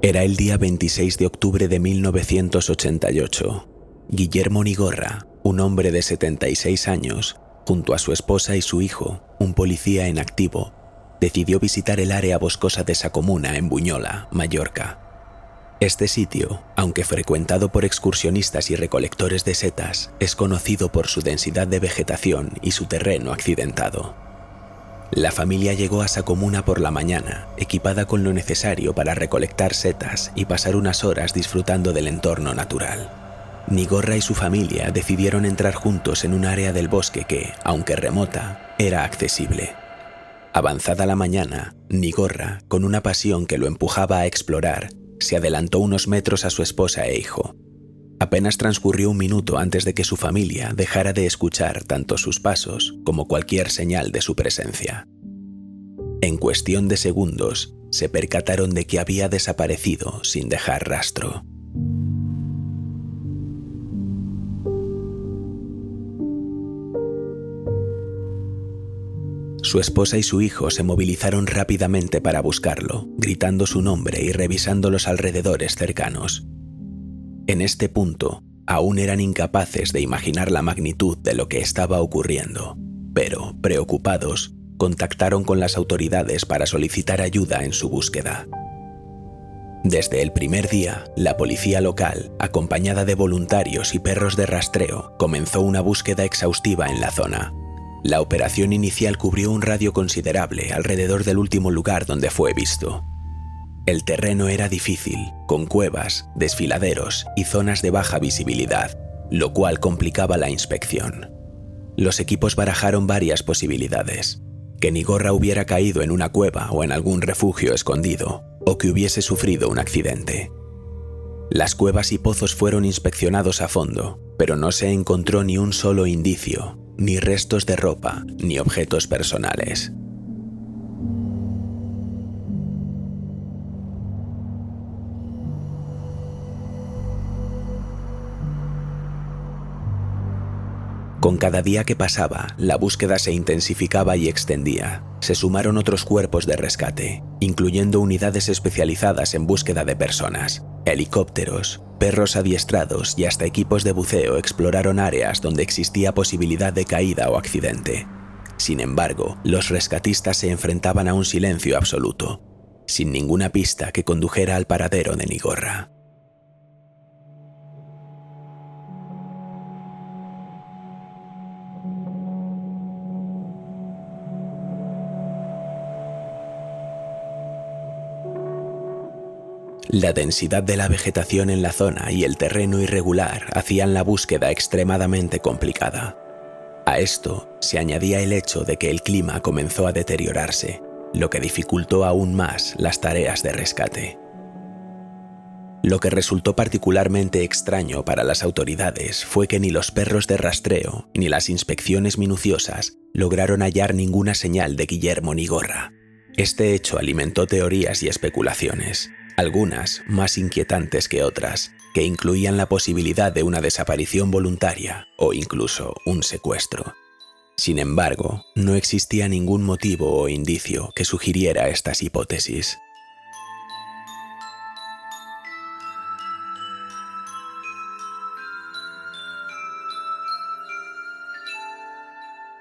Era el día 26 de octubre de 1988. Guillermo Nigorra, un hombre de 76 años, junto a su esposa y su hijo, un policía en activo, decidió visitar el área boscosa de Sacomuna en Buñola, Mallorca. Este sitio, aunque frecuentado por excursionistas y recolectores de setas, es conocido por su densidad de vegetación y su terreno accidentado. La familia llegó a Sacomuna por la mañana, equipada con lo necesario para recolectar setas y pasar unas horas disfrutando del entorno natural. Nigorra y su familia decidieron entrar juntos en un área del bosque que, aunque remota, era accesible. Avanzada la mañana, Nigorra, con una pasión que lo empujaba a explorar, se adelantó unos metros a su esposa e hijo. Apenas transcurrió un minuto antes de que su familia dejara de escuchar tanto sus pasos como cualquier señal de su presencia. En cuestión de segundos, se percataron de que había desaparecido sin dejar rastro. Su esposa y su hijo se movilizaron rápidamente para buscarlo, gritando su nombre y revisando los alrededores cercanos. En este punto, aún eran incapaces de imaginar la magnitud de lo que estaba ocurriendo, pero, preocupados, contactaron con las autoridades para solicitar ayuda en su búsqueda. Desde el primer día, la policía local, acompañada de voluntarios y perros de rastreo, comenzó una búsqueda exhaustiva en la zona. La operación inicial cubrió un radio considerable alrededor del último lugar donde fue visto. El terreno era difícil, con cuevas, desfiladeros y zonas de baja visibilidad, lo cual complicaba la inspección. Los equipos barajaron varias posibilidades: que Nigorra hubiera caído en una cueva o en algún refugio escondido, o que hubiese sufrido un accidente. Las cuevas y pozos fueron inspeccionados a fondo, pero no se encontró ni un solo indicio, ni restos de ropa, ni objetos personales. Con cada día que pasaba, la búsqueda se intensificaba y extendía. Se sumaron otros cuerpos de rescate, incluyendo unidades especializadas en búsqueda de personas. Helicópteros, perros adiestrados y hasta equipos de buceo exploraron áreas donde existía posibilidad de caída o accidente. Sin embargo, los rescatistas se enfrentaban a un silencio absoluto, sin ninguna pista que condujera al paradero de Nigorra. La densidad de la vegetación en la zona y el terreno irregular hacían la búsqueda extremadamente complicada. A esto se añadía el hecho de que el clima comenzó a deteriorarse, lo que dificultó aún más las tareas de rescate. Lo que resultó particularmente extraño para las autoridades fue que ni los perros de rastreo ni las inspecciones minuciosas lograron hallar ninguna señal de Guillermo Nigorra. Este hecho alimentó teorías y especulaciones, algunas más inquietantes que otras, que incluían la posibilidad de una desaparición voluntaria o incluso un secuestro. Sin embargo, no existía ningún motivo o indicio que sugiriera estas hipótesis.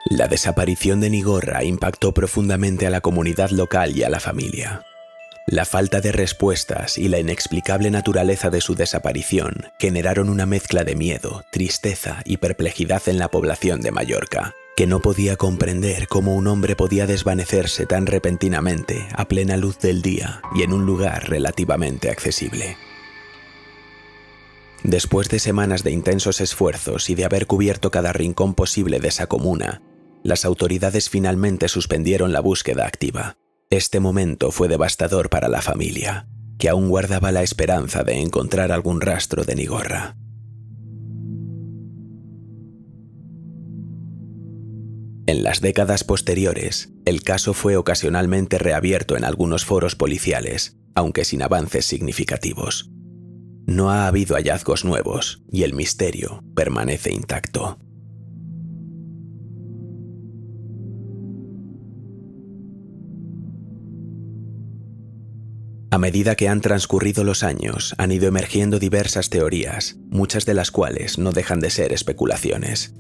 La desaparición de Nigorra impactó profundamente a la comunidad local y a la familia. La falta de respuestas y la inexplicable naturaleza de su desaparición generaron una mezcla de miedo, tristeza y perplejidad en la población de Mallorca, que no podía comprender cómo un hombre podía desvanecerse tan repentinamente a plena luz del día y en un lugar relativamente accesible. Después de semanas de intensos esfuerzos y de haber cubierto cada rincón posible de Sacomuna, las autoridades finalmente suspendieron la búsqueda activa. Este momento fue devastador para la familia, que aún guardaba la esperanza de encontrar algún rastro de Nigorra. En las décadas posteriores, el caso fue ocasionalmente reabierto en algunos foros policiales, aunque sin avances significativos. No ha habido hallazgos nuevos y el misterio permanece intacto. A medida que han transcurrido los años, han ido emergiendo diversas teorías, muchas de las cuales no dejan de ser especulaciones.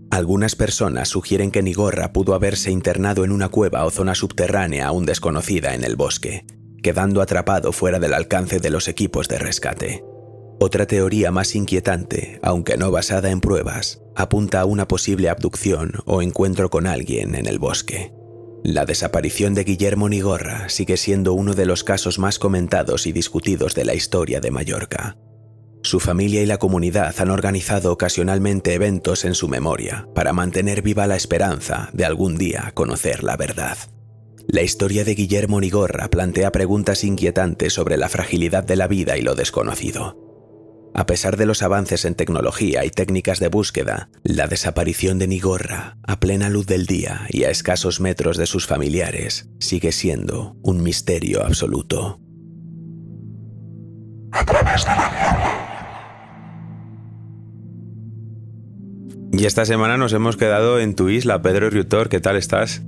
Algunas personas sugieren que Nigorra pudo haberse internado en una cueva o zona subterránea aún desconocida en el bosque, quedando atrapado fuera del alcance de los equipos de rescate. Otra teoría más inquietante, aunque no basada en pruebas, apunta a una posible abducción o encuentro con alguien en el bosque. La desaparición de Guillermo Nigorra sigue siendo uno de los casos más comentados y discutidos de la historia de Mallorca. Su familia y la comunidad han organizado ocasionalmente eventos en su memoria para mantener viva la esperanza de algún día conocer la verdad. La historia de Guillermo Nigorra plantea preguntas inquietantes sobre la fragilidad de la vida y lo desconocido. A pesar de los avances en tecnología y técnicas de búsqueda, la desaparición de Nigorra, a plena luz del día y a escasos metros de sus familiares, sigue siendo un misterio absoluto. A través de la Niebla. Y esta semana nos hemos quedado en tu isla, Pedro Riutor. ¿Qué tal estás?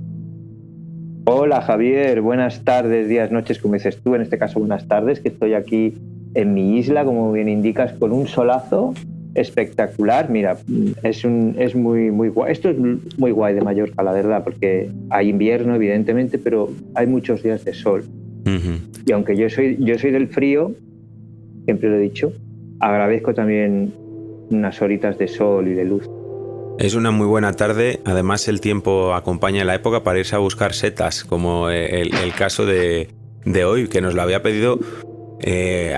Hola Javier, buenas tardes, días, noches, como dices tú, en este caso buenas tardes, que estoy aquí en mi isla, como bien indicas, con un solazo espectacular. Mira, es muy guay. Esto es muy guay de Mallorca, la verdad, porque hay invierno, evidentemente, pero hay muchos días de sol. Uh-huh. Y aunque yo soy del frío, siempre lo he dicho, agradezco también unas horitas de sol y de luz. Es una muy buena tarde, además el tiempo acompaña la época para irse a buscar setas, como el caso de hoy, que nos lo había pedido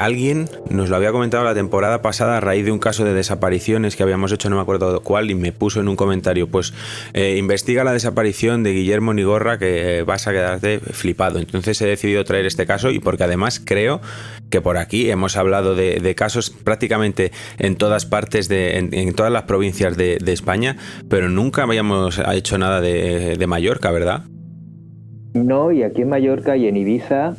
alguien, nos lo había comentado la temporada pasada a raíz de un caso de desapariciones que habíamos hecho, no me acuerdo cuál, y me puso en un comentario, pues investiga la desaparición de Guillermo Nigorra, que vas a quedarte flipado. Entonces he decidido traer este caso, y porque además creo que por aquí hemos hablado de casos prácticamente en todas partes, en todas las provincias de España, pero nunca habíamos hecho nada de Mallorca, ¿verdad? No, y aquí en Mallorca y en Ibiza,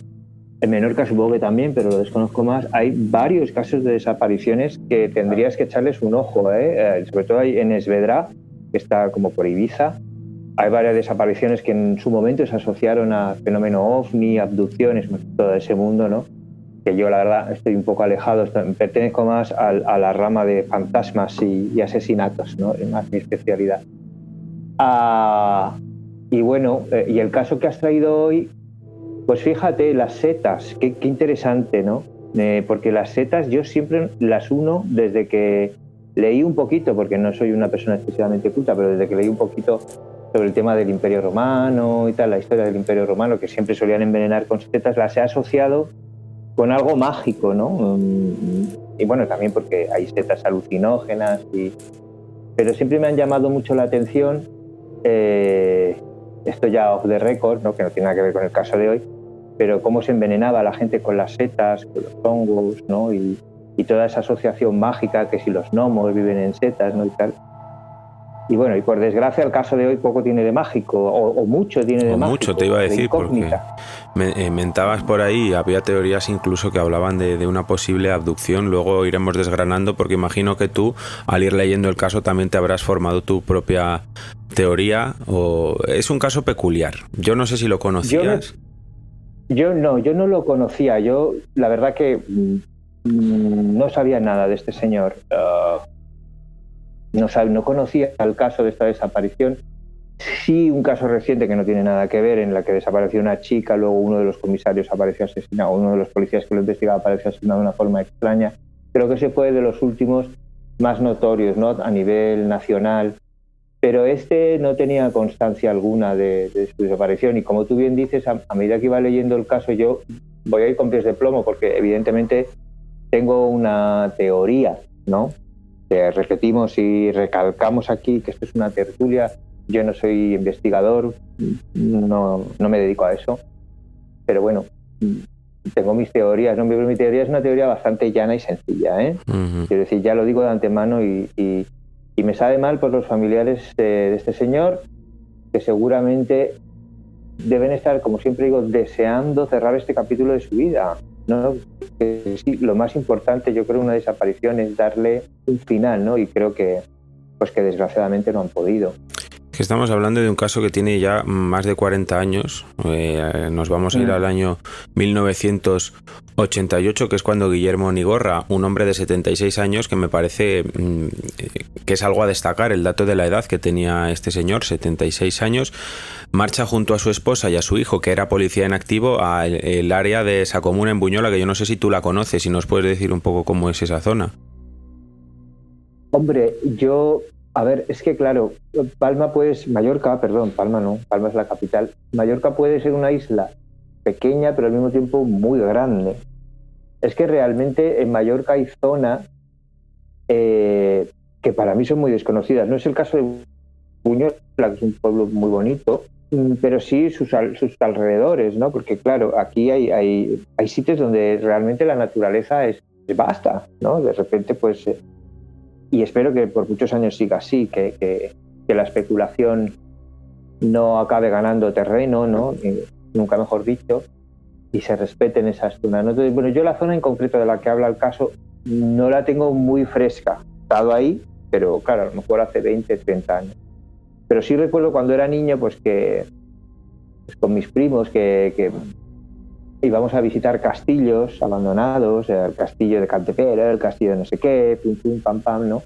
en Menorca supongo que también, pero lo desconozco más, hay varios casos de desapariciones que tendrías que echarles un ojo, sobre todo hay en Esvedra, que está como por Ibiza. Hay varias desapariciones que en su momento se asociaron a fenómeno ovni, abducciones, todo ese mundo, ¿no? Que yo la verdad estoy un poco alejado, pertenezco más a la rama de fantasmas y asesinatos, ¿no? Es más mi especialidad. Y bueno, y el caso que has traído hoy, pues fíjate, las setas, qué interesante, ¿no? Porque las setas yo siempre las uno desde que leí un poquito, porque no soy una persona excesivamente culta, pero desde que leí un poquito sobre el tema del Imperio Romano y tal, la historia del Imperio Romano, que siempre solían envenenar con setas, las he asociado con algo mágico, ¿no? Y bueno, también porque hay setas alucinógenas, pero siempre me han llamado mucho la atención, esto ya off the record, ¿no? Que no tiene nada que ver con el caso de hoy, pero cómo se envenenaba a la gente con las setas, con los hongos, ¿no? Y toda esa asociación mágica, que si los gnomos viven en setas, ¿no? Y tal. Y bueno, y por desgracia el caso de hoy poco tiene de mágico, o mucho tiene de mágico. Mucho te iba a decir, porque mentabas por ahí, había teorías incluso que hablaban de una posible abducción. Luego iremos desgranando, porque imagino que tú, al ir leyendo el caso, también te habrás formado tu propia teoría. O es un caso peculiar. Yo no sé si lo conocías. Yo no lo conocía. Yo, la verdad que no sabía nada de este señor. No conocía el caso de esta desaparición. Sí, un caso reciente que no tiene nada que ver, en la que desapareció una chica, luego uno de los comisarios apareció asesinado, uno de los policías que lo investigaba apareció asesinado de una forma extraña. Creo que ese fue de los últimos más notorios, ¿no? A nivel nacional. Pero este no tenía constancia alguna de su desaparición, y como tú bien dices, a medida que iba leyendo el caso, yo voy a ir con pies de plomo, porque evidentemente tengo una teoría, ¿no? Repetimos y recalcamos aquí que esto es una tertulia. Yo no soy investigador, no me dedico a eso, pero bueno, tengo mis teorías, ¿no? Mi teoría es una teoría bastante llana y sencilla, ¿eh? Uh-huh. Quiero decir, ya lo digo de antemano, y me sabe mal por los familiares de este señor, que seguramente deben estar, como siempre digo, deseando cerrar este capítulo de su vida, ¿no? Sí, lo más importante, yo creo, una desaparición es darle un final, ¿no? Y creo que desgraciadamente no han podido. Que estamos hablando de un caso que tiene ya más de 40 años. Nos vamos a ir al año 1988, que es cuando Guillermo Nigorra, un hombre de 76 años, que me parece que es algo a destacar, el dato de la edad que tenía este señor, 76 años, marcha junto a su esposa y a su hijo, que era policía en activo, al área de Sacomuna en Buñola, que yo no sé si tú la conoces y nos puedes decir un poco cómo es esa zona. Hombre, a ver, es que claro, Palma es la capital. Mallorca puede ser una isla pequeña, pero al mismo tiempo muy grande. Es que realmente en Mallorca hay zonas que para mí son muy desconocidas. No es el caso de Buñola, que es un pueblo muy bonito, pero sí sus alrededores, ¿no? Porque claro, aquí hay sitios donde realmente la naturaleza es vasta, ¿no? De repente, pues... y espero que por muchos años siga así, que la especulación no acabe ganando terreno, ¿no? Nunca mejor dicho, y se respeten esas zonas, ¿no? Entonces, bueno, yo la zona en concreto de la que habla el caso no la tengo muy fresca. He estado ahí, pero claro, a lo mejor hace 20, 30 años. Pero sí recuerdo cuando era niño, pues que pues con mis primos que íbamos a visitar castillos abandonados, el castillo de Cantepera, el castillo de no sé qué, pum pum pam pam, ¿no?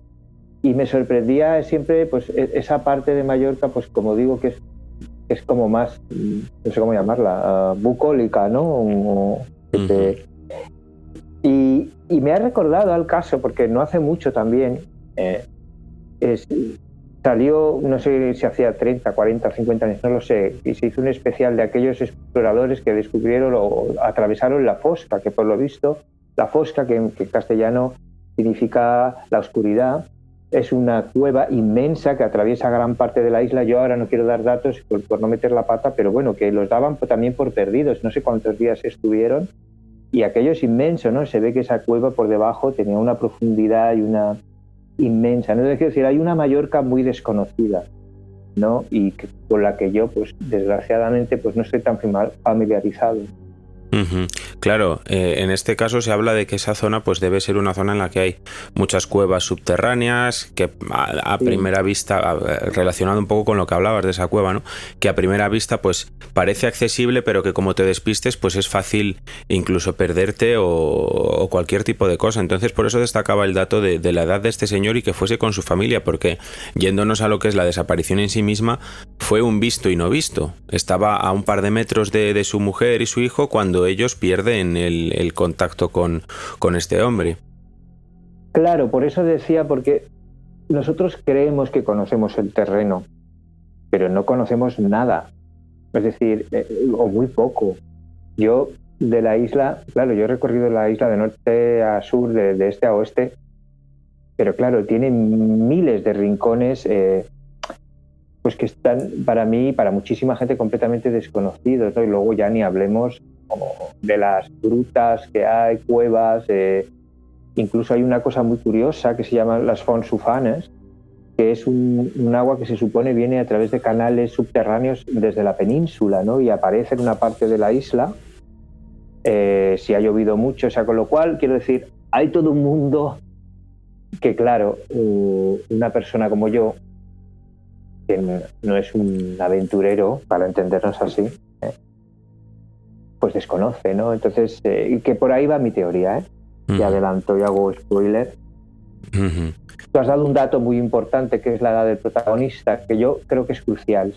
Y me sorprendía siempre pues esa parte de Mallorca, pues como digo, que es como más, no sé cómo llamarla, bucólica, ¿no? Y me ha recordado al caso, porque no hace mucho también, salió, no sé si hacía 30, 40, 50 años, no lo sé, y se hizo un especial de aquellos exploradores que descubrieron o atravesaron la Fosca, que por lo visto, la Fosca, que en castellano significa la oscuridad, es una cueva inmensa que atraviesa gran parte de la isla. Yo ahora no quiero dar datos por no meter la pata, pero bueno, que los daban también por perdidos, no sé cuántos días estuvieron, y aquello es inmenso, ¿no? Se ve que esa cueva por debajo tenía una profundidad y una inmensa, ¿no? Es decir, hay una Mallorca muy desconocida, ¿no? Y con la que yo, pues desgraciadamente, pues no estoy tan familiarizado. Claro, en este caso se habla de que esa zona pues debe ser una zona en la que hay muchas cuevas subterráneas, que a primera vista, relacionado un poco con lo que hablabas de esa cueva, ¿no? Que a primera vista pues parece accesible, pero que como te despistes pues es fácil incluso perderte o cualquier tipo de cosa. Entonces por eso destacaba el dato de la edad de este señor y que fuese con su familia, porque yéndonos a lo que es la desaparición en sí misma, fue un visto y no visto. Estaba a un par de metros de su mujer y su hijo cuando ellos pierden el contacto con este hombre. Claro, por eso decía, porque nosotros creemos que conocemos el terreno, pero no conocemos nada. Es decir, o muy poco. Yo de la isla, claro, yo he recorrido la isla de norte a sur, de este a oeste, pero claro, tiene miles de rincones pues que están para mí y para muchísima gente completamente desconocidos, ¿no? Y luego ya ni hablemos de las grutas que hay, cuevas, incluso hay una cosa muy curiosa que se llama las fonts ufanes, que es un agua que se supone viene a través de canales subterráneos desde la península, ¿no? Y aparece en una parte de la isla si ha llovido mucho, o sea, con lo cual, quiero decir, hay todo un mundo que, claro, una persona como yo, que no es un aventurero, para entendernos así, pues desconoce, ¿no? Entonces, que por ahí va mi teoría, ¿eh? Y adelanto y hago spoiler. Tú has dado un dato muy importante, que es la edad del protagonista, que yo creo que es crucial.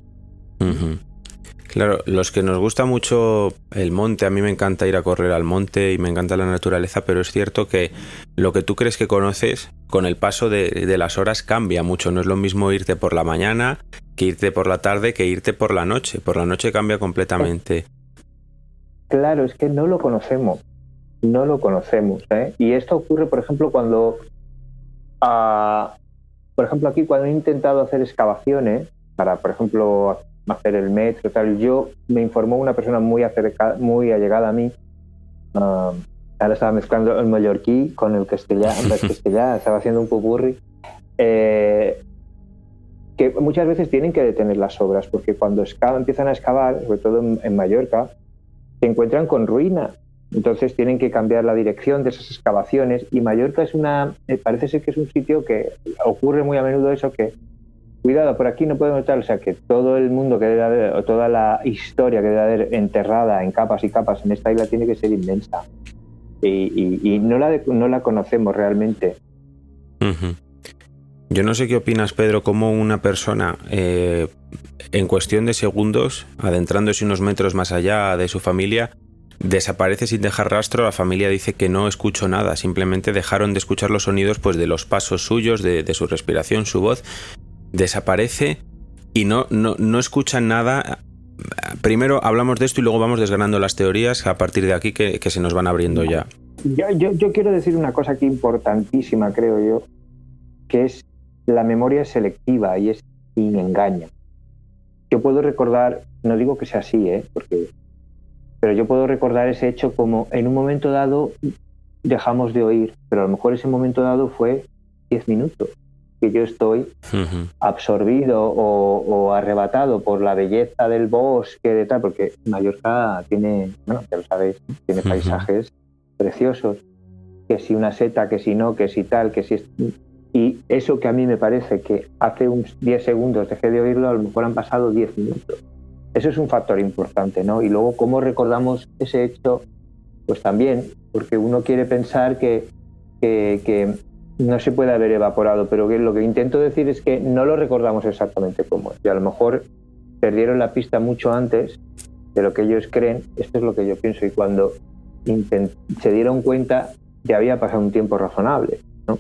Claro, los que nos gusta mucho el monte, a mí me encanta ir a correr al monte y me encanta la naturaleza, pero es cierto que lo que tú crees que conoces, con el paso de las horas cambia mucho. No es lo mismo irte por la mañana que irte por la tarde que irte por la noche. Por la noche cambia completamente. Claro, es que no lo conocemos, ¿eh? Y esto ocurre, por ejemplo, cuando, por ejemplo, aquí cuando he intentado hacer excavaciones para, por ejemplo, hacer el metro, tal, me informó una persona muy allegada a mí. Ahora estaba mezclando el mallorquí con el castellano, estaba haciendo un popurrí. Que muchas veces tienen que detener las obras, porque cuando empiezan a excavar, sobre todo en Mallorca, se encuentran con ruinas. Entonces tienen que cambiar la dirección de esas excavaciones, y Mallorca parece ser que es un sitio que ocurre muy a menudo eso, que cuidado, por aquí no podemos estar, o sea que todo el mundo que debe haber, o toda la historia que debe haber enterrada en capas y capas en esta isla tiene que ser inmensa. Y no la conocemos realmente. Uh-huh. Yo no sé qué opinas, Pedro, cómo una persona en cuestión de segundos, adentrándose unos metros más allá de su familia, desaparece sin dejar rastro. La familia dice que no escuchó nada, simplemente dejaron de escuchar los sonidos pues de los pasos suyos, de su respiración, su voz. Desaparece y no escuchan nada. Primero hablamos de esto y luego vamos desgranando las teorías a partir de aquí que se nos van abriendo ya. Yo quiero decir una cosa aquí importantísima, creo yo, que es la memoria selectiva y es sin engaño. Yo puedo recordar, no digo que sea así, pero yo puedo recordar ese hecho como en un momento dado dejamos de oír, pero a lo mejor ese momento dado fue 10 minutos, que yo estoy absorbido o arrebatado por la belleza del bosque, de tal, porque Mallorca tiene, bueno, ya lo sabéis, tiene paisajes preciosos, que si una seta, que si no, que si tal, que si... Y eso que a mí me parece que hace unos 10 segundos dejé de oírlo, a lo mejor han pasado 10 minutos. Eso es un factor importante, ¿no? Y luego, ¿cómo recordamos ese hecho? Pues también, porque uno quiere pensar que no se puede haber evaporado, pero que lo que intento decir es que no lo recordamos exactamente como es. Y a lo mejor perdieron la pista mucho antes de lo que ellos creen. Esto es lo que yo pienso. Y cuando se dieron cuenta, ya había pasado un tiempo razonable, ¿no?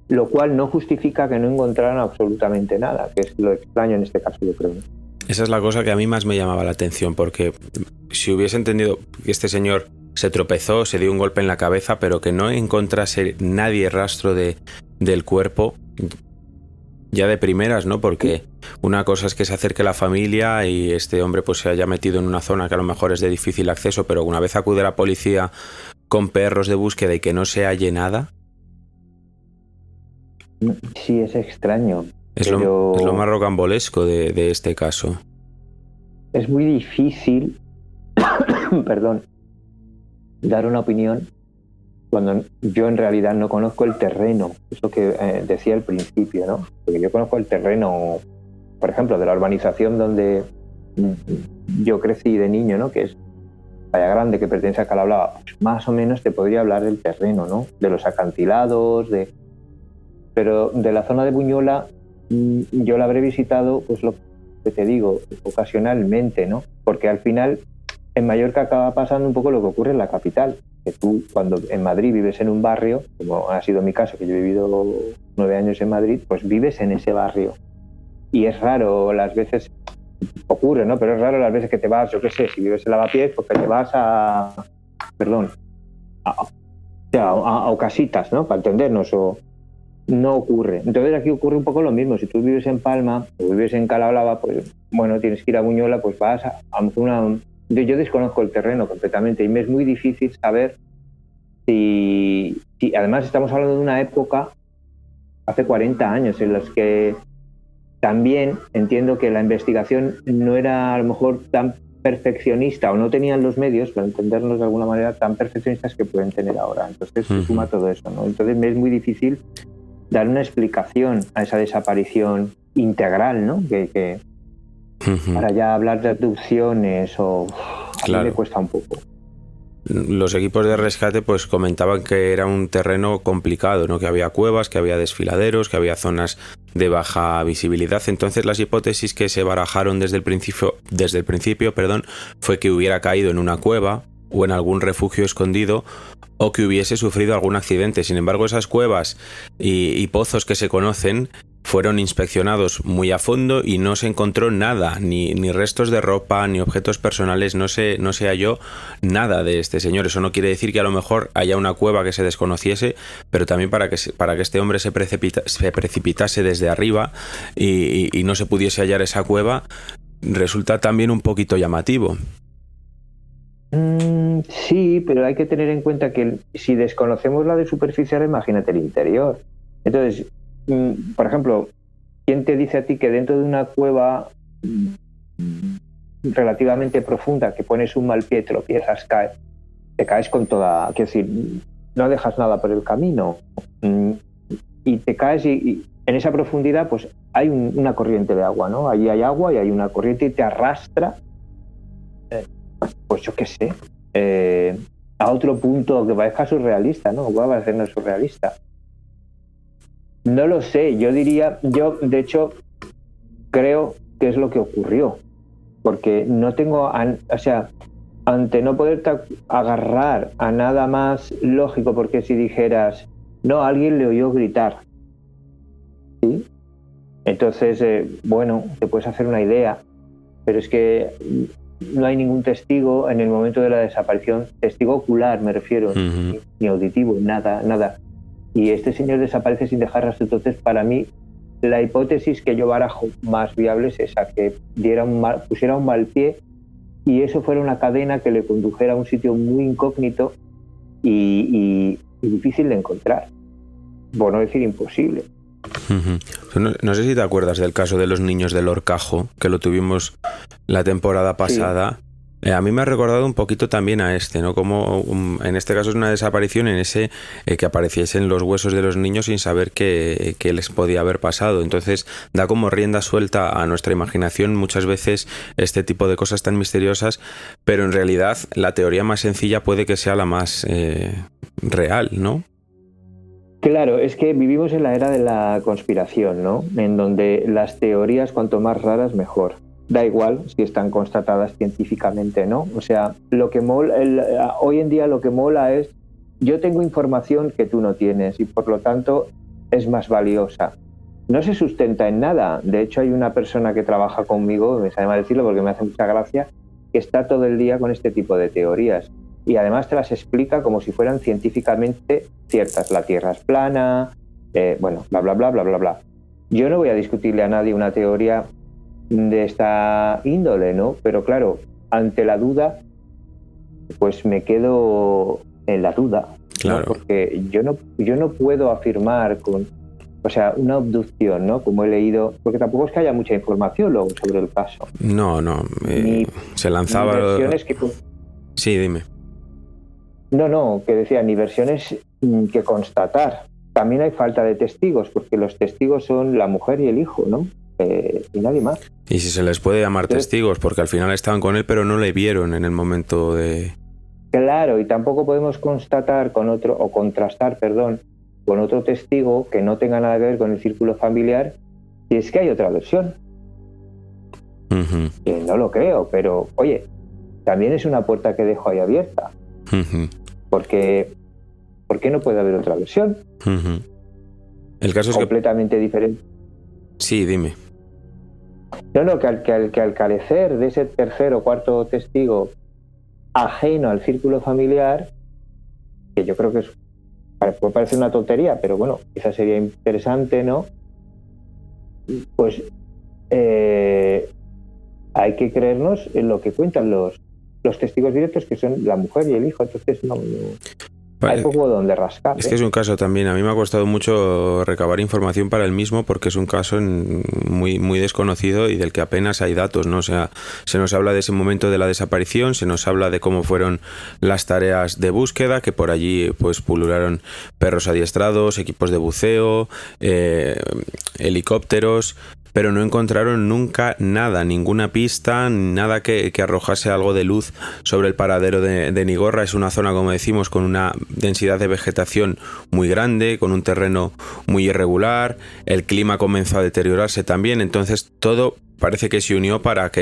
Lo cual no justifica que no encontraran absolutamente nada, que es lo extraño en este caso, yo creo, ¿no? Esa es la cosa que a mí más me llamaba la atención, porque si hubiese entendido que este señor se tropezó, se dio un golpe en la cabeza, pero que no encontrase nadie rastro del cuerpo, ya de primeras, ¿no? Porque una cosa es que se acerque la familia y este hombre pues se haya metido en una zona que a lo mejor es de difícil acceso, pero una vez acude la policía con perros de búsqueda y que no se halle nada. Sí, es extraño. Es lo más rocambolesco de este caso. Es muy difícil, perdón, dar una opinión cuando yo en realidad no conozco el terreno. Eso que decía al principio, ¿no? Porque yo conozco el terreno, por ejemplo, de la urbanización donde yo crecí de niño, ¿no? Que es Playa Grande, que pertenece a Calablava. Pues más o menos te podría hablar del terreno, ¿no? De los acantilados, pero de la zona de Buñola yo la habré visitado, pues lo que te digo, ocasionalmente, ¿no? Porque al final en Mallorca acaba pasando un poco lo que ocurre en la capital, que tú cuando en Madrid vives en un barrio, como ha sido mi caso, que yo he vivido 9 años en Madrid, pues vives en ese barrio. Y es raro las veces, ocurre, ¿no? Pero es raro las veces que te vas, yo qué sé, si vives en Lavapiés, pues que te vas a Casitas, ¿no? Para entendernos, o no ocurre. Entonces aquí ocurre un poco lo mismo. Si tú vives en Palma o vives en Calablava, pues bueno, tienes que ir a Buñola, pues vas a yo desconozco el terreno completamente y me es muy difícil saber si además estamos hablando de una época hace 40 años en los que también entiendo que la investigación no era a lo mejor tan perfeccionista o no tenían los medios, para entendernos de alguna manera, tan perfeccionistas que pueden tener ahora. Entonces se suma todo eso, ¿no? Entonces me es muy difícil dar una explicación a esa desaparición integral, ¿no? Que para ya hablar de abducciones o claro, a mí me cuesta un poco. Los equipos de rescate pues comentaban que era un terreno complicado, ¿no? Que había cuevas, que había desfiladeros, que había zonas de baja visibilidad. Entonces las hipótesis que se barajaron desde el principio, fue que hubiera caído en una cueva o en algún refugio escondido o que hubiese sufrido algún accidente. Sin embargo, esas cuevas y pozos que se conocen fueron inspeccionados muy a fondo y no se encontró nada, ni restos de ropa, ni objetos personales, no se halló nada de este señor. Eso no quiere decir que a lo mejor haya una cueva que se desconociese, pero también para que este hombre se precipitase desde arriba y no se pudiese hallar esa cueva, resulta también un poquito llamativo. Sí, pero hay que tener en cuenta que si desconocemos la de superficial, imagínate el interior. Entonces, por ejemplo, ¿quién te dice a ti que dentro de una cueva relativamente profunda, que pones un mal pie, tropiezas, te caes con toda... Quiero decir, no dejas nada por el camino y te caes y en esa profundidad, pues hay una corriente de agua, ¿no? Allí hay agua y hay una corriente y te arrastra, pues yo qué sé, a otro punto que parezca surrealista, ¿no? Puede parecernos surrealista. No lo sé, yo de hecho creo que es lo que ocurrió, porque no tengo, ante no poderte agarrar a nada más lógico, porque si dijeras, no, alguien le oyó gritar, ¿sí? Entonces, bueno, te puedes hacer una idea, pero es que no hay ningún testigo en el momento de la desaparición, testigo ocular me refiero, ni auditivo, nada. Y este señor desaparece sin dejar rastro. Entonces, para mí, la hipótesis que yo barajo más viable es esa, que pusiera un mal pie y eso fuera una cadena que le condujera a un sitio muy incógnito y difícil de encontrar, por no decir imposible. No sé si te acuerdas del caso de los niños del Horcajo, que lo tuvimos la temporada pasada. Sí. A mí me ha recordado un poquito también a ¿no? Como en este caso es una desaparición en ese que apareciesen los huesos de los niños sin saber qué les podía haber pasado. Entonces da como rienda suelta a nuestra imaginación muchas veces este tipo de cosas tan misteriosas, pero en realidad la teoría más sencilla puede que sea la más real, ¿no? Claro, es que vivimos en la era de la conspiración, ¿no? En donde las teorías, cuanto más raras, mejor. Da igual si están constatadas científicamente, ¿no? O sea, lo que hoy en día lo que mola es, yo tengo información que tú no tienes y por lo tanto es más valiosa. No se sustenta en nada. De hecho, hay una persona que trabaja conmigo, me sabe mal decirlo porque me hace mucha gracia, que está todo el día con este tipo de teorías. Y además te las explica como si fueran científicamente ciertas. La Tierra es plana, bueno, bla, bla, bla, bla, bla, bla. Yo no voy a discutirle a nadie una teoría de esta índole, ¿no? Pero claro, ante la duda, pues me quedo en la duda, claro. ¿no? Porque yo no puedo afirmar una abducción, ¿no? Como he leído, porque tampoco es que haya mucha información luego sobre el caso. No, se lanzaba... Ni versiones que... Sí, dime. No, que decía, ni versiones que constatar. También hay falta de testigos, porque los testigos son la mujer y el hijo, ¿no? Y nadie más. Y si se les puede llamar testigos, porque al final estaban con él, pero no le vieron en el momento de... Claro, y tampoco podemos contrastar con otro testigo que no tenga nada que ver con el círculo familiar, y es que hay otra versión. Que no lo creo, pero, oye, también es una puerta que dejo ahí abierta. Porque, ¿por qué no puede haber otra versión? El caso es completamente diferente. Sí, dime. No, que al carecer de ese tercer o cuarto testigo ajeno al círculo familiar, que yo creo que puede parecer una tontería, pero bueno, quizás sería interesante, ¿no? Pues hay que creernos en lo que cuentan los testigos directos, que son la mujer y el hijo. Entonces hay poco donde rascar. Es que es un caso también, a mí me ha costado mucho recabar información para el mismo, porque es un caso muy, muy desconocido y del que apenas hay datos, ¿no? O sea, se nos habla de ese momento de la desaparición, se nos habla de cómo fueron las tareas de búsqueda, que por allí pues pulularon perros adiestrados, equipos de buceo, helicópteros, pero no encontraron nunca nada, ninguna pista, nada que arrojase algo de luz sobre el paradero de Nigorra. Es una zona, como decimos, con una densidad de vegetación muy grande, con un terreno muy irregular, el clima comenzó a deteriorarse también, entonces todo parece que se unió para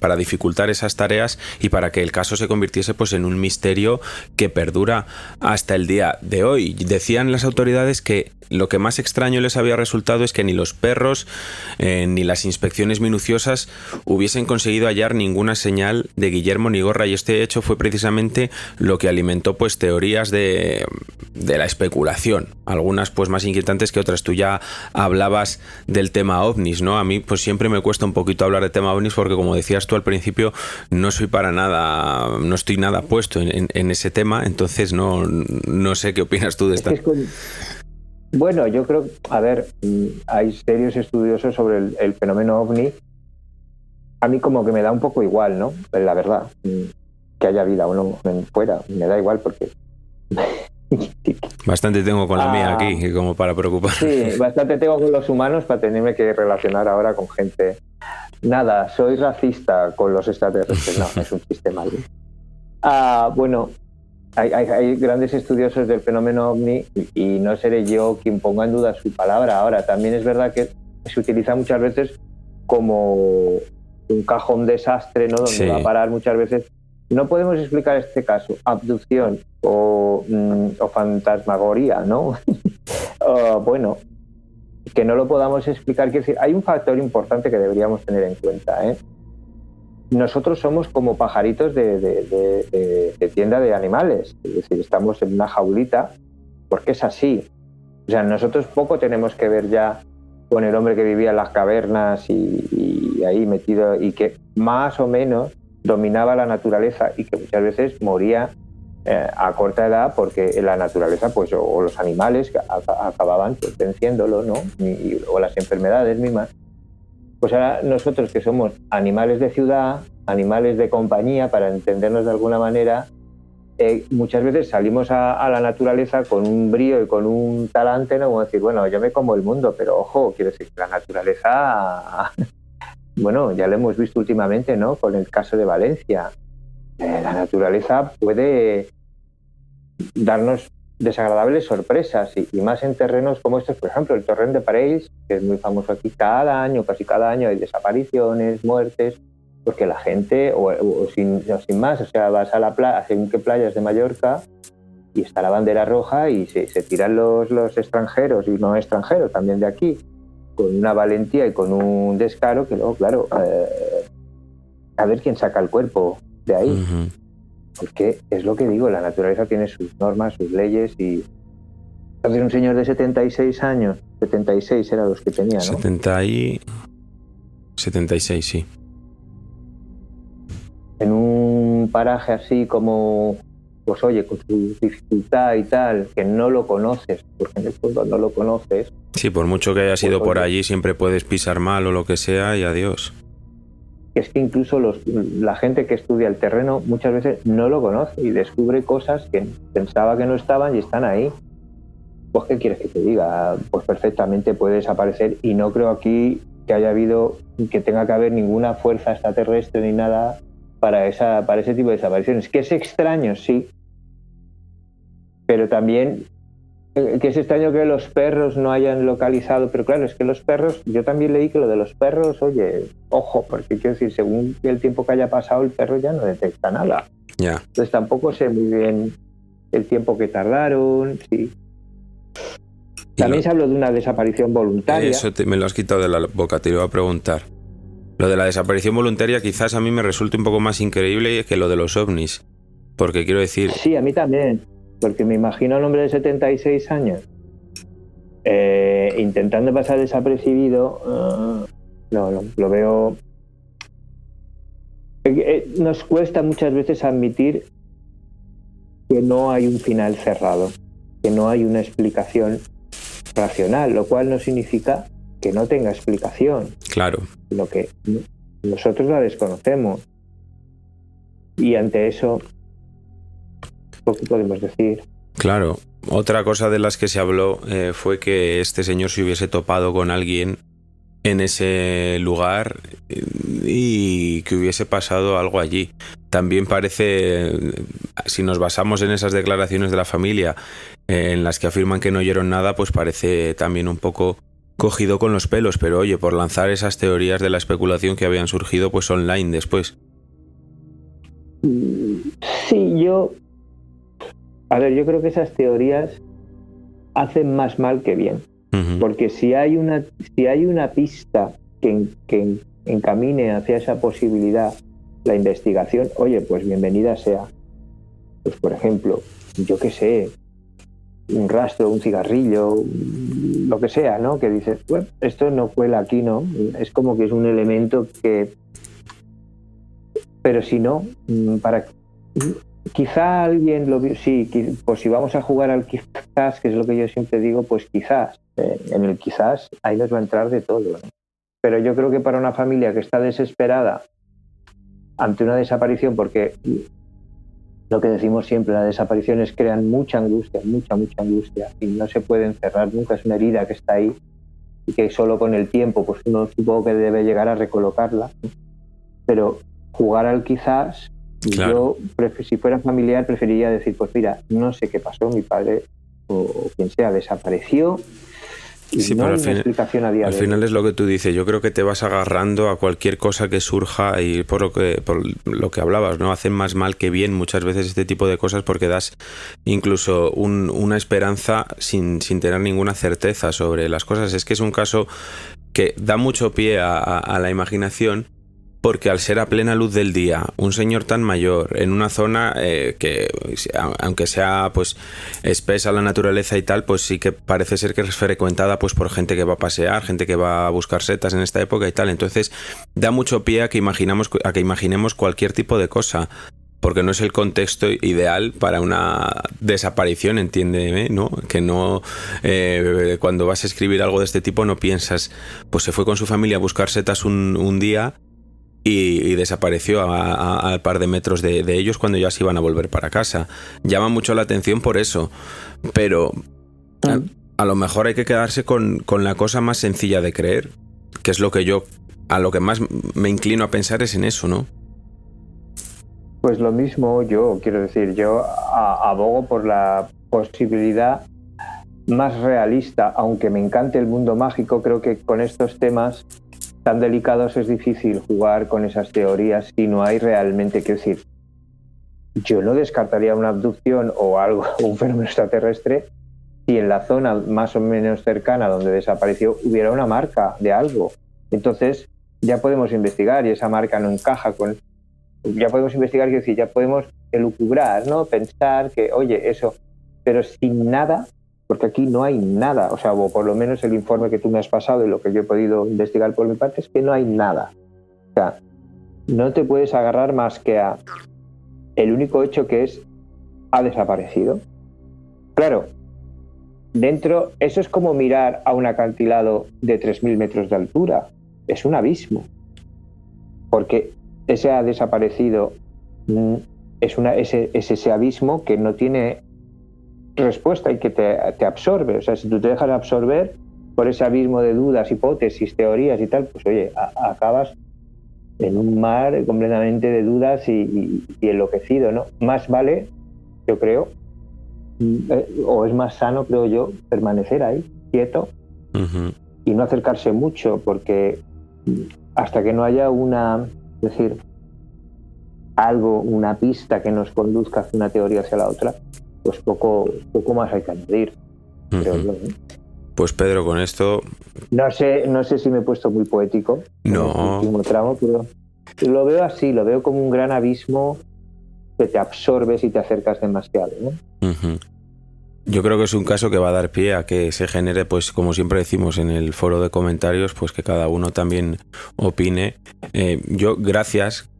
para dificultar esas tareas y para que el caso se convirtiese pues en un misterio que perdura hasta el día de hoy. Decían las autoridades que lo que más extraño les había resultado es que ni los perros ni las inspecciones minuciosas hubiesen conseguido hallar ninguna señal de Guillermo Nigorra, y este hecho fue precisamente lo que alimentó pues teorías de la especulación, algunas pues más inquietantes que otras. Tú ya hablabas del tema ovnis, ¿no? A mí pues siempre me cuesta un poquito hablar de tema ovnis porque, como decías tú al principio, no estoy nada puesto en ese tema, entonces no sé qué opinas tú de esta. Bueno, yo creo, a ver, hay serios estudiosos sobre el fenómeno ovni. A mí como que me da un poco igual, ¿no? La verdad, que haya vida o no fuera, me da igual porque Bastante tengo con la mía aquí, como para preocuparme. Sí, bastante tengo con los humanos para tenerme que relacionar ahora con gente. Nada, soy racista con los extraterrestres. No, es un chiste malo. Bueno, hay grandes estudiosos del fenómeno ovni y no seré yo quien ponga en duda su palabra. Ahora, también es verdad que se utiliza muchas veces como un cajón desastre, ¿no? Donde va a parar muchas veces. No podemos explicar este caso, abducción o fantasmagoría, ¿no? Bueno, que no lo podamos explicar. Quiero decir, hay un factor importante que deberíamos tener en cuenta, ¿eh? Nosotros somos como pajaritos de tienda de animales, es decir, estamos en una jaulita, porque es así. O sea, nosotros poco tenemos que ver ya con el hombre que vivía en las cavernas y ahí metido, y que más o menos dominaba la naturaleza y que muchas veces moría a corta edad porque la naturaleza, pues, o los animales acababan pues, venciéndolo, ¿no? O las enfermedades mismas. Pues ahora nosotros, que somos animales de ciudad, animales de compañía, para entendernos de alguna manera, muchas veces salimos a la naturaleza con un brío y con un talante, ¿no? Como decir, bueno, yo me como el mundo, pero ojo, quiero decir que la naturaleza, bueno, ya lo hemos visto últimamente, ¿no? Con el caso de Valencia. La naturaleza puede darnos desagradables sorpresas y más en terrenos como estos, por ejemplo, el torrent de Parells, que es muy famoso aquí. Cada año, casi cada año, hay desapariciones, muertes, porque la gente, o sin más, o sea, vas a la playa, según qué playas de Mallorca, y está la bandera roja y se tiran los extranjeros y no extranjeros, también de aquí, con una valentía y con un descaro que luego, claro, a ver quién saca el cuerpo de ahí. Uh-huh. Porque es lo que digo, la naturaleza tiene sus normas, sus leyes y... Entonces un señor de 76 años, 76 eran los que tenía, ¿no? 76, sí. En un paraje así como, pues oye, con su dificultad y tal, que no lo conoces, porque en el fondo no lo conoces. Sí, por mucho que hayas ido por allí, siempre puedes pisar mal o lo que sea y adiós. Es que incluso la gente que estudia el terreno muchas veces no lo conoce y descubre cosas que pensaba que no estaban y están ahí. Pues, ¿qué quieres que te diga? Pues perfectamente puede desaparecer y no creo aquí que tenga que haber ninguna fuerza extraterrestre ni nada para ese tipo de desapariciones. Que es extraño, sí, pero también que es extraño que los perros no hayan localizado, pero claro, es que los perros, yo también leí que lo de los perros, oye, ojo, porque quiero decir, según el tiempo que haya pasado, el perro ya no detecta nada. Yeah. Entonces tampoco sé muy bien el tiempo que tardaron, sí. También se habló de una desaparición voluntaria. Eso me lo has quitado de la boca, te iba a preguntar. Lo de la desaparición voluntaria quizás a mí me resulte un poco más increíble que lo de los ovnis, porque quiero decir... Sí, a mí también. Porque me imagino a un hombre de 76 años intentando pasar desapercibido. No, lo veo. Nos cuesta muchas veces admitir que no hay un final cerrado, que no hay una explicación racional, lo cual no significa que no tenga explicación. Claro. Sino que nosotros la desconocemos. Y ante eso... ¿qué podemos decir? Claro, otra cosa de las que se habló fue que este señor se hubiese topado con alguien en ese lugar y que hubiese pasado algo allí. También parece, si nos basamos en esas declaraciones de la familia en las que afirman que no oyeron nada, pues parece también un poco cogido con los pelos, pero oye, por lanzar esas teorías de la especulación que habían surgido pues online después. Sí, yo creo que esas teorías hacen más mal que bien. Uh-huh. Porque si hay una pista que encamine hacia esa posibilidad la investigación, oye, pues bienvenida sea. Pues por ejemplo, yo qué sé, un rastro, un cigarrillo, lo que sea, ¿no? Que dices, bueno, esto no cuela aquí, ¿no? Es como que es un elemento que... Pero si no, para... Quizá alguien lo vio, sí, pues si vamos a jugar al quizás, que es lo que yo siempre digo, pues quizás, en el quizás ahí nos va a entrar de todo, ¿no? Pero yo creo que para una familia que está desesperada ante una desaparición, porque Lo que decimos siempre, las desapariciones crean mucha angustia, mucha angustia, y no se pueden cerrar nunca, es una herida que está ahí y que solo con el tiempo pues uno supongo que debe llegar a recolocarla, pero jugar al quizás, Claro. yo si fuera familiar preferiría decir, pues mira, no sé qué pasó, mi padre o quien sea desapareció y Sí, no pero hay una explicación a día al de final hoy. es lo que tú dices. Yo creo que te vas agarrando a cualquier cosa que surja y por lo que hablabas, ¿no? Hacen más mal que bien muchas veces este tipo de cosas porque das incluso una esperanza sin tener ninguna certeza sobre las cosas. Es que es un caso que da mucho pie a la imaginación. Porque al ser a plena luz del día, un señor tan mayor, en una zona que, aunque sea pues espesa la naturaleza y tal, pues sí que parece ser que es frecuentada pues por gente que va a pasear, gente que va a buscar setas en esta época y tal. Entonces da mucho pie a que imaginemos cualquier tipo de cosa. Porque no es el contexto ideal para una desaparición, entiéndeme, ¿no? Que no, cuando vas a escribir algo de este tipo no piensas, pues se fue con su familia a buscar setas un día y desapareció al par de metros de ellos cuando ya se iban a volver para casa. Llama mucho la atención por eso, pero a lo mejor hay que quedarse con la cosa más sencilla de creer, que es lo que yo, a lo que más me inclino a pensar es en eso, ¿no? Pues lo mismo yo, quiero decir, yo abogo por la posibilidad más realista, aunque me encante el mundo mágico, creo que con estos temas tan delicados es difícil jugar con esas teorías si no hay realmente, quiero decir, yo no descartaría una abducción o algo, un fenómeno extraterrestre, si en la zona más o menos cercana donde desapareció hubiera una marca de algo. Entonces ya podemos investigar y esa marca no encaja con... Ya podemos investigar, quiero decir, ya podemos elucubrar, ¿no? Pensar que, oye, eso, pero sin nada, porque aquí no hay nada, o sea, o por lo menos el informe que tú me has pasado y lo que yo he podido investigar por mi parte es que no hay nada. O sea, no te puedes agarrar más que a el único hecho que es ha desaparecido. Claro, dentro, eso es como mirar a un acantilado de 3.000 metros de altura, es un abismo, porque ese ha desaparecido es ese abismo que no tiene respuesta y que te absorbe. O sea, si tú te dejas absorber por ese abismo de dudas, hipótesis, teorías y tal, pues oye, acabas en un mar completamente de dudas y enloquecido, ¿no? Más vale, yo creo, o es más sano, creo yo, permanecer ahí, quieto, y no acercarse mucho, porque hasta que no haya es decir, algo, una pista que nos conduzca hacia una teoría hacia la otra, pues poco más hay que añadir. Creo yo, ¿eh? Pues Pedro, con esto... No sé si me he puesto muy poético en el último tramo, pero lo veo así, lo veo como un gran abismo que te absorbe si te acercas demasiado, ¿no? Yo creo que es un caso que va a dar pie a que se genere, pues como siempre decimos en el foro de comentarios, pues que cada uno también opine. Yo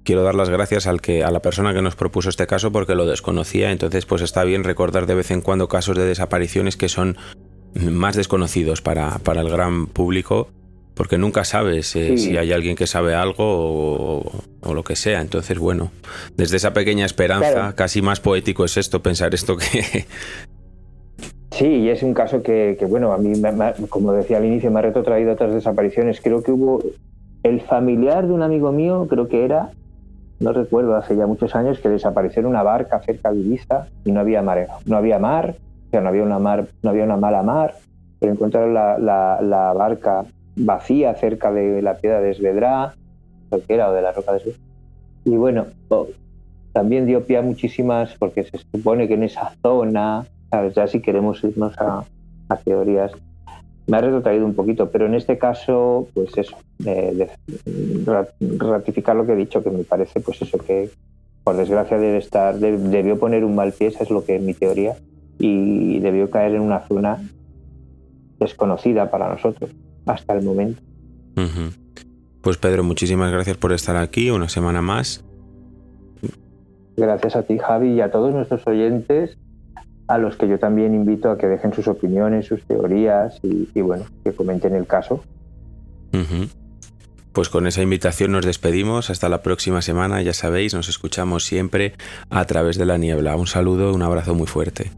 quiero dar las gracias a la persona que nos propuso este caso porque lo desconocía, entonces pues está bien recordar de vez en cuando casos de desapariciones que son más desconocidos para el gran público, porque nunca sabes si hay alguien que sabe algo o lo que sea. Entonces, bueno, desde esa pequeña esperanza, claro, casi más poético es esto, pensar esto que... Sí, y es un caso que bueno, a mí, como decía al inicio, me ha retrotraído otras desapariciones. Creo que hubo el familiar de un amigo mío, creo que era, no recuerdo, hace ya muchos años, que desapareció en una barca cerca de Ibiza y no había mar, o sea, no había una mala mar, pero encontraron la barca vacía cerca de la piedra de Esvedra, creo que era, o de la roca de Esvedra. Y bueno, también dio pie a muchísimas, porque se supone que en esa zona, ¿sabes? Ya si queremos irnos a teorías, me ha retrotraído un poquito, pero en este caso, pues eso, ratificar lo que he dicho, que me parece, pues eso, que por desgracia debió poner un mal pie, esa es lo que es mi teoría, y debió caer en una zona desconocida para nosotros hasta el momento. Pues Pedro, muchísimas gracias por estar aquí una semana más. Gracias a ti, Javi, y a todos nuestros oyentes, a los que yo también invito a que dejen sus opiniones, sus teorías y bueno, que comenten el caso. Pues con esa invitación nos despedimos. Hasta la próxima semana. Ya sabéis, nos escuchamos siempre a través de la niebla. Un saludo, un abrazo muy fuerte.